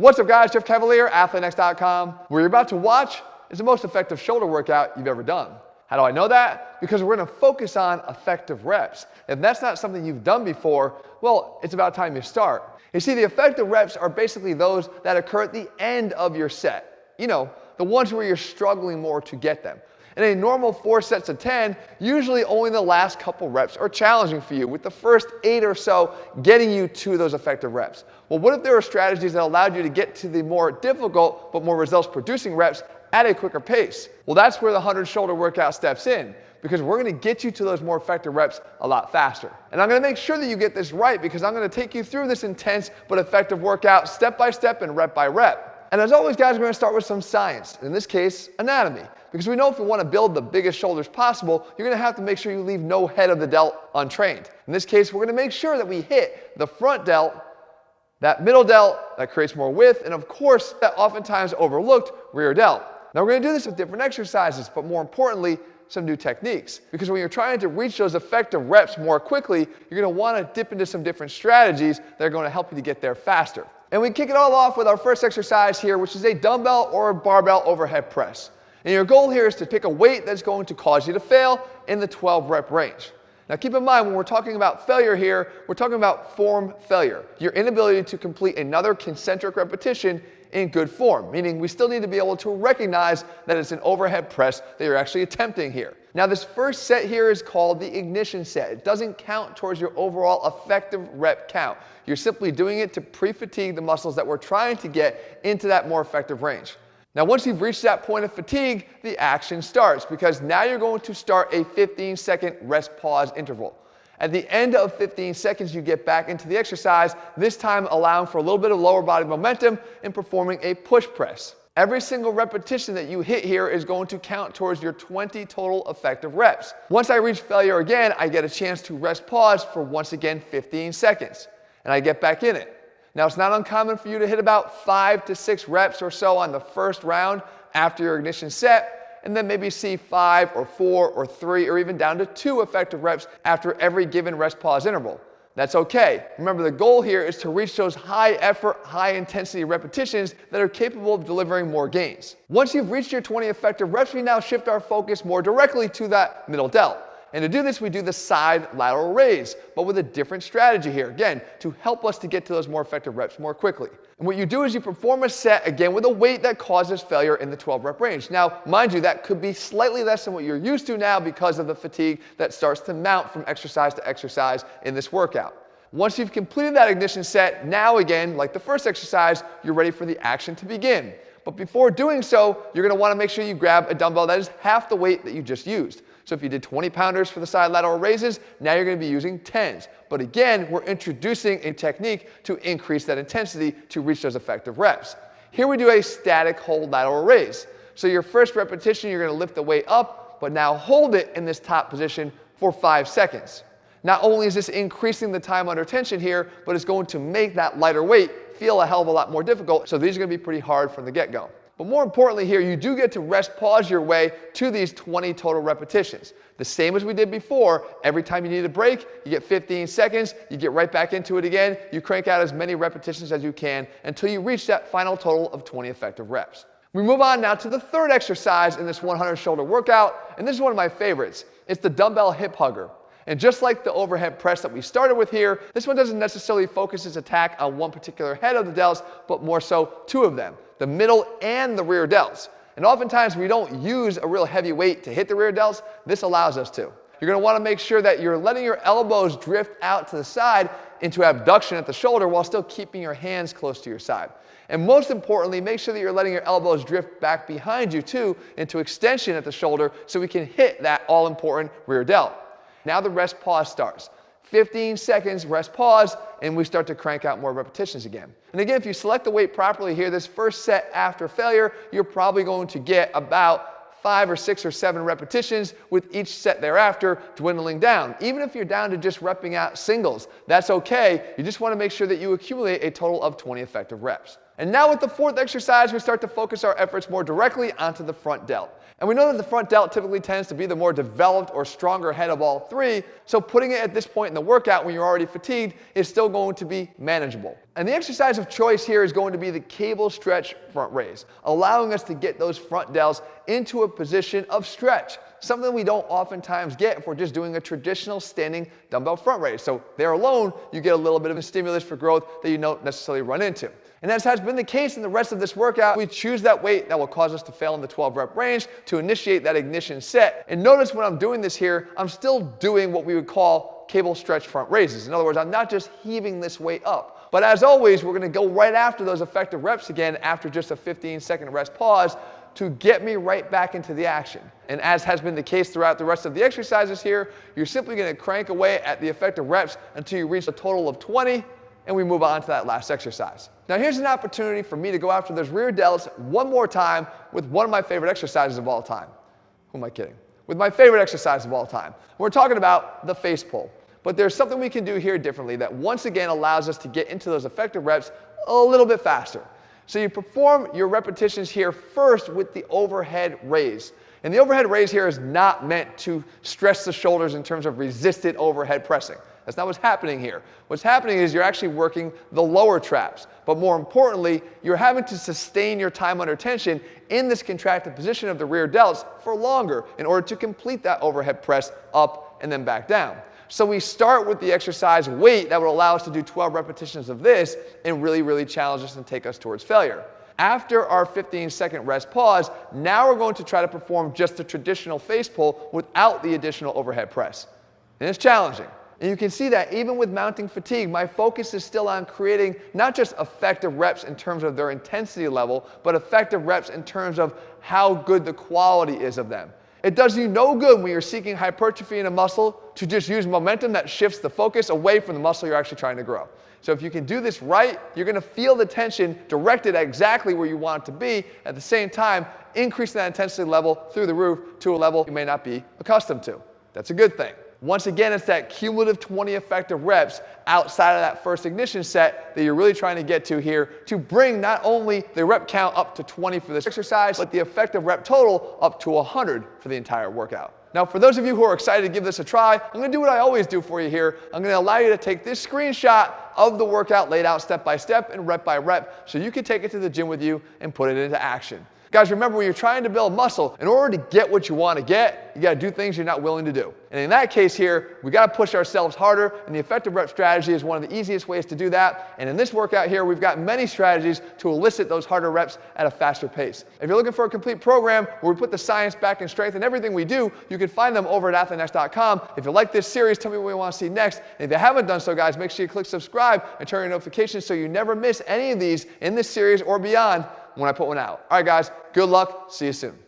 What's up guys, Jeff Cavalier, ATHLEAN-X.com. What you're about to watch is the most effective shoulder workout you've ever done. How do I know that? Because we're going to focus on effective reps. If that's not something you've done before, well, it's about time you start. You see, the effective reps are basically those that occur at the end of your set. You know, the ones where you're struggling more to get them. In a normal 4 sets of 10, usually only the last couple reps are challenging for you, with the first 8 or so getting you to those effective reps. Well, what if there were strategies that allowed you to get to the more difficult but more results producing reps at a quicker pace? Well, that's where the 100 shoulder workout steps in, because we're going to get you to those more effective reps a lot faster. And I'm going to make sure that you get this right, because I'm going to take you through this intense but effective workout step by step and rep by rep. And as always, guys, we're going to start with some science, in this case, anatomy. Because we know if you want to build the biggest shoulders possible, you're going to have to make sure you leave no head of the delt untrained. In this case, we're going to make sure that we hit the front delt, that middle delt that creates more width, and of course, that oftentimes overlooked rear delt. Now we're going to do this with different exercises, but more importantly, some new techniques. Because when you're trying to reach those effective reps more quickly, you're going to want to dip into some different strategies that are going to help you to get there faster. And we kick it all off with our first exercise here, which is a dumbbell or a barbell overhead press. And your goal here is to pick a weight that's going to cause you to fail in the 12 rep range. Now keep in mind, when we're talking about failure here, we're talking about form failure. Your inability to complete another concentric repetition in good form, meaning we still need to be able to recognize that it's an overhead press that you're actually attempting here. Now this first set here is called the ignition set. It doesn't count towards your overall effective rep count. You're simply doing it to pre-fatigue the muscles that we're trying to get into that more effective range. Now once you've reached that point of fatigue, the action starts, because now you're going to start a 15-second rest pause interval. At the end of 15 seconds, you get back into the exercise, this time allowing for a little bit of lower body momentum and performing a push press. Every single repetition that you hit here is going to count towards your 20 total effective reps. Once I reach failure again, I get a chance to rest pause for once again 15 seconds, and I get back in it. Now, it's not uncommon for you to hit about 5 to 6 reps or so on the first round after your ignition set, and then maybe see 5 or 4 or 3 or even down to 2 effective reps after every given rest pause interval. That's okay. Remember, the goal here is to reach those high effort, high intensity repetitions that are capable of delivering more gains. Once you've reached your 20 effective reps, we now shift our focus more directly to that middle delt. And to do this, we do the side lateral raise, but with a different strategy here, again, to help us to get to those more effective reps more quickly. And what you do is you perform a set, again, with a weight that causes failure in the 12 rep range. Now, mind you, that could be slightly less than what you're used to now because of the fatigue that starts to mount from exercise to exercise in this workout. Once you've completed that ignition set, now again, like the first exercise, you're ready for the action to begin. But before doing so, you're going to want to make sure you grab a dumbbell that is half the weight that you just used. So if you did 20 pounders for the side lateral raises, now you're going to be using 10s. But again, we're introducing a technique to increase that intensity to reach those effective reps. Here we do a static hold lateral raise. So your first repetition, you're going to lift the weight up, but now hold it in this top position for 5 seconds. Not only is this increasing the time under tension here, but it's going to make that lighter weight feel a hell of a lot more difficult. So these are going to be pretty hard from the get-go. But more importantly here, you do get to rest pause your way to these 20 total repetitions. The same as we did before, every time you need a break, you get 15 seconds, you get right back into it again, you crank out as many repetitions as you can until you reach that final total of 20 effective reps. We move on now to the third exercise in this 100 shoulder workout, and this is one of my favorites. It's the dumbbell hip hugger. And just like the overhead press that we started with here, this one doesn't necessarily focus its attack on one particular head of the delts, but more so 2 of them, the middle and the rear delts. And oftentimes we don't use a real heavy weight to hit the rear delts. This allows us to. You're going to want to make sure that you're letting your elbows drift out to the side into abduction at the shoulder while still keeping your hands close to your side. And most importantly, make sure that you're letting your elbows drift back behind you too into extension at the shoulder so we can hit that all-important rear delt. Now the rest pause starts. 15 seconds, rest pause, and we start to crank out more repetitions again. And again, if you select the weight properly here, this first set after failure, you're probably going to get about 5 or 6 or 7 repetitions, with each set thereafter dwindling down. Even if you're down to just repping out singles, that's okay. You just want to make sure that you accumulate a total of 20 effective reps. And now with the fourth exercise, we start to focus our efforts more directly onto the front delt. And we know that the front delt typically tends to be the more developed or stronger head of all three, so putting it at this point in the workout when you're already fatigued is still going to be manageable. And the exercise of choice here is going to be the cable stretch front raise, allowing us to get those front delts into a position of stretch, something we don't oftentimes get if we're just doing a traditional standing dumbbell front raise. So there alone, you get a little bit of a stimulus for growth that you don't necessarily run into. And as has been the case in the rest of this workout, we choose that weight that will cause us to fail in the 12 rep range to initiate that ignition set. And notice when I'm doing this here, I'm still doing what we would call cable stretch front raises. In other words, I'm not just heaving this weight up. But as always, we're going to go right after those effective reps again after just a 15-second rest pause to get me right back into the action. And as has been the case throughout the rest of the exercises here, you're simply going to crank away at the effective reps until you reach a total of 20, and we move on to that last exercise. Now here's an opportunity for me to go after those rear delts one more time with one of my favorite exercises of all time. Who am I kidding? With my favorite exercise of all time. We're talking about the face pull. But there's something we can do here differently that once again allows us to get into those effective reps a little bit faster. So you perform your repetitions here first with the overhead raise. And the overhead raise here is not meant to stress the shoulders in terms of resisted overhead pressing. That's not what's happening here. What's happening is you're actually working the lower traps. But more importantly, you're having to sustain your time under tension in this contracted position of the rear delts for longer in order to complete that overhead press up and then back down. So we start with the exercise weight that would allow us to do 12 repetitions of this and really challenge us and take us towards failure. After our 15-second rest pause, now we're going to try to perform just the traditional face pull without the additional overhead press. And it's challenging. And you can see that even with mounting fatigue, my focus is still on creating not just effective reps in terms of their intensity level, but effective reps in terms of how good the quality is of them. It does you no good when you're seeking hypertrophy in a muscle to just use momentum that shifts the focus away from the muscle you're actually trying to grow. So if you can do this right, you're going to feel the tension directed at exactly where you want it to be, at the same time increasing that intensity level through the roof to a level you may not be accustomed to. That's a good thing. Once again, it's that cumulative 20 effective reps outside of that first ignition set that you're really trying to get to here to bring not only the rep count up to 20 for this exercise, but the effective rep total up to 100 for the entire workout. Now, for those of you who are excited to give this a try, I'm going to do what I always do for you here. I'm going to allow you to take this screenshot of the workout laid out step by step and rep by rep so you can take it to the gym with you and put it into action. Guys, remember, when you're trying to build muscle, in order to get what you want to get, you got to do things you're not willing to do. And in that case here, we got to push ourselves harder, and the effective rep strategy is one of the easiest ways to do that. And in this workout here, we've got many strategies to elicit those harder reps at a faster pace. If you're looking for a complete program where we put the science back in strength in everything we do, you can find them over at ATHLEAN-X.com. If you like this series, tell me what you want to see next. And if you haven't done so, guys, make sure you click subscribe and turn on your notifications so you never miss any of these in this series or beyond when I put one out. All right, guys, good luck. See you soon.